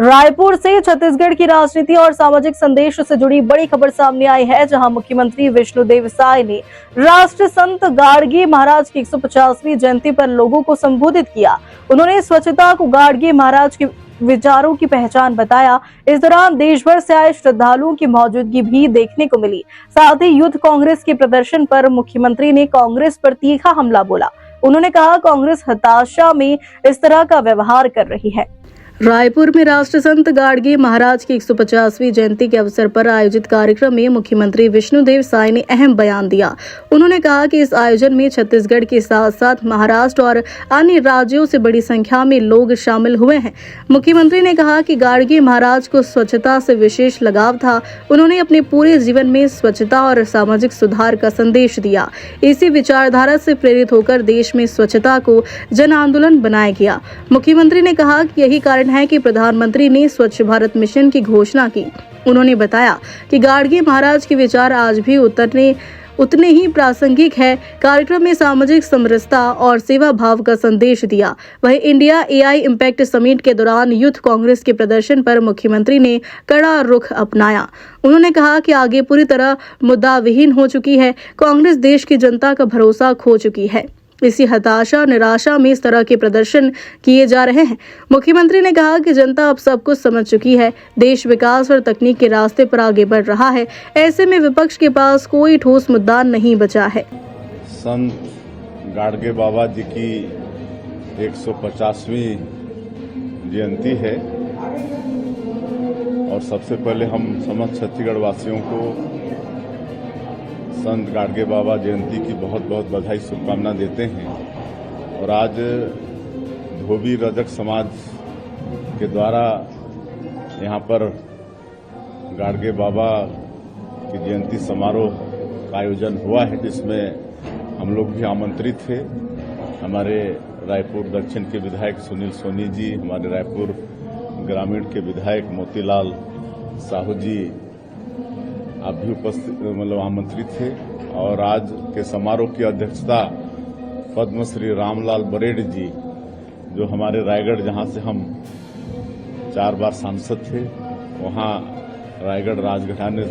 रायपुर से छत्तीसगढ़ की राजनीति और सामाजिक संदेश से जुड़ी बड़ी खबर सामने आई है, जहां मुख्यमंत्री विष्णुदेव साय ने राष्ट्र संत गाडगे महाराज की 150वीं जयंती पर लोगों को संबोधित किया। उन्होंने स्वच्छता को गाडगे महाराज के विचारों की पहचान बताया। इस दौरान देश भर से आए श्रद्धालुओं की मौजूदगी भी देखने को मिली। साथ ही यूथ कांग्रेस के प्रदर्शन पर मुख्यमंत्री ने कांग्रेस पर तीखा हमला बोला। उन्होंने कहा, कांग्रेस हताशा में इस तरह का व्यवहार कर रही है। रायपुर में राष्ट्र संत गाडगे महाराज की 150वीं जयंती के अवसर पर आयोजित कार्यक्रम में मुख्यमंत्री विष्णुदेव साय ने अहम बयान दिया। उन्होंने कहा कि इस आयोजन में छत्तीसगढ़ के साथ साथ महाराष्ट्र और अन्य राज्यों से बड़ी संख्या में लोग शामिल हुए हैं। मुख्यमंत्री ने कहा कि गाडगे महाराज को स्वच्छता से विशेष लगाव था। उन्होंने अपने पूरे जीवन में स्वच्छता और सामाजिक सुधार का संदेश दिया। इसी विचारधारा से प्रेरित होकर देश में स्वच्छता को जन आंदोलन बनाया गया। मुख्यमंत्री ने कहा कि यही कारण है कि प्रधानमंत्री ने स्वच्छ भारत मिशन की घोषणा की। उन्होंने बताया कि गाडगे महाराज के विचार आज भी उतने ही प्रासंगिक है। कार्यक्रम में सामाजिक समरसता और सेवा भाव का संदेश दिया। वहीं इंडिया एआई इम्पैक्ट समिट के दौरान यूथ कांग्रेस के प्रदर्शन पर मुख्यमंत्री ने कड़ा रुख अपनाया। उन्होंने कहा कि आगे पूरी तरह मुद्दा विहीन हो चुकी है। कांग्रेस देश की जनता का भरोसा खो चुकी है। इसी हताशा और निराशा में इस तरह के प्रदर्शन किए जा रहे हैं। मुख्यमंत्री ने कहा कि जनता अब सब कुछ समझ चुकी है। देश विकास और तकनीक के रास्ते पर आगे बढ़ रहा है। ऐसे में विपक्ष के पास कोई ठोस मुद्दा नहीं बचा है। संत गाडगे बाबा जी की 150वीं जयंती है और सबसे पहले हम समस्त छत्तीसगढ़ वासियों को संत गाडगे बाबा जयंती की बहुत बहुत बधाई शुभकामना देते हैं। और आज धोबी रजक समाज के द्वारा यहाँ पर गाडगे बाबा की जयंती समारोह का आयोजन हुआ है, जिसमें हम लोग भी आमंत्रित थे। हमारे रायपुर दक्षिण के विधायक सुनील सोनी जी, हमारे रायपुर ग्रामीण के विधायक मोतीलाल साहू जी, आप भी उपस्थित आमंत्रित थे। और आज के समारोह की अध्यक्षता पद्मश्री रामलाल बरेड जी, जो हमारे रायगढ़, जहां से हम 4 बार सांसद थे, वहां रायगढ़ राजघराने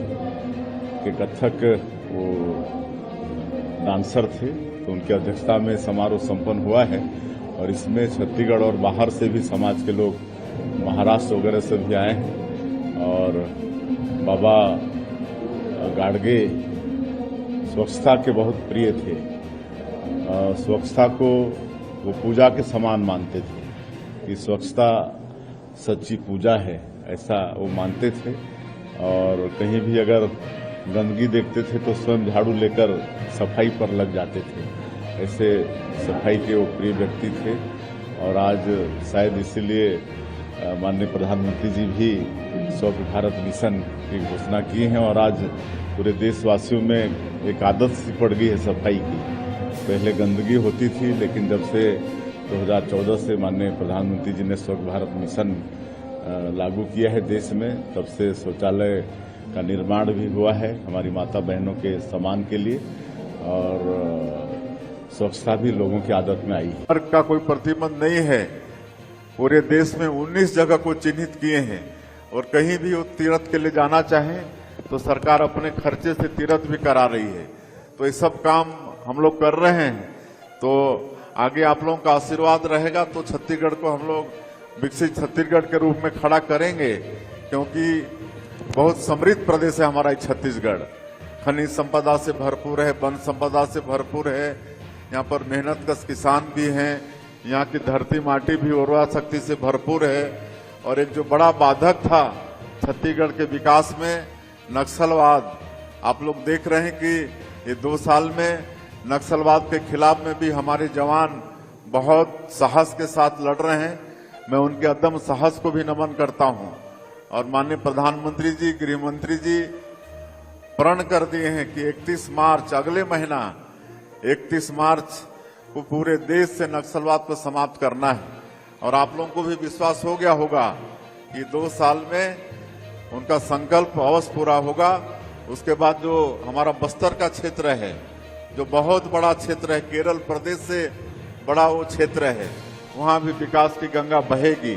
के कथक वो डांसर थे, तो उनकी अध्यक्षता में समारोह संपन्न हुआ है। और इसमें छत्तीसगढ़ और बाहर से भी समाज के लोग, महाराष्ट्र वगैरह से भी आए हैं। और बाबा गाडगे स्वच्छता के बहुत प्रिय थे। स्वच्छता को वो पूजा के समान मानते थे कि स्वच्छता सच्ची पूजा है, ऐसा वो मानते थे। और कहीं भी अगर गंदगी देखते थे तो स्वयं झाड़ू लेकर सफाई पर लग जाते थे। ऐसे सफाई के वो प्रिय व्यक्ति थे। और आज शायद इसीलिए माननीय प्रधानमंत्री जी भी स्वच्छ भारत मिशन की घोषणा की है। और आज पूरे देशवासियों में एक आदत सी पड़ गई है सफाई की। पहले गंदगी होती थी, लेकिन जब से 2014 से माननीय प्रधानमंत्री जी ने स्वच्छ भारत मिशन लागू किया है देश में, तब से शौचालय का निर्माण भी हुआ है हमारी माता बहनों के सम्मान के लिए। और स्वच्छता भी लोगों की आदत में आई है। वर्ग का कोई प्रतिबंध नहीं है। पूरे देश में 19 जगह को चिन्हित किए हैं। और कहीं भी वो तीर्थ के लिए जाना चाहे तो सरकार अपने खर्चे से तीर्थ भी करा रही है। तो ये सब काम हम लोग कर रहे हैं। तो आगे आप लोगों का आशीर्वाद रहेगा तो छत्तीसगढ़ को हम लोग विकसित छत्तीसगढ़ के रूप में खड़ा करेंगे, क्योंकि बहुत समृद्ध प्रदेश है हमारा छत्तीसगढ़। खनिज संपदा से भरपूर है, वन संपदा से भरपूर है। यहाँ पर मेहनत कश किसान भी हैं। यहाँ की धरती माटी भी उर्वरा शक्ति से भरपूर है। और एक जो बड़ा बाधक था छत्तीसगढ़ के विकास में, नक्सलवाद, आप लोग देख रहे हैं कि ये 2 साल में नक्सलवाद के खिलाफ में भी हमारे जवान बहुत साहस के साथ लड़ रहे हैं। मैं उनके अदम साहस को भी नमन करता हूं। और माननीय प्रधानमंत्री जी, गृह मंत्री जी प्रण कर दिए हैं कि 31 मार्च, अगले महीना 31 मार्च को पूरे देश से नक्सलवाद को समाप्त करना है। और आप लोगों को भी विश्वास हो गया होगा कि 2 साल में उनका संकल्प अवश्य पूरा होगा। उसके बाद जो हमारा बस्तर का क्षेत्र है, जो बहुत बड़ा क्षेत्र है, केरल प्रदेश से बड़ा वो क्षेत्र है, वहां भी विकास की गंगा बहेगी।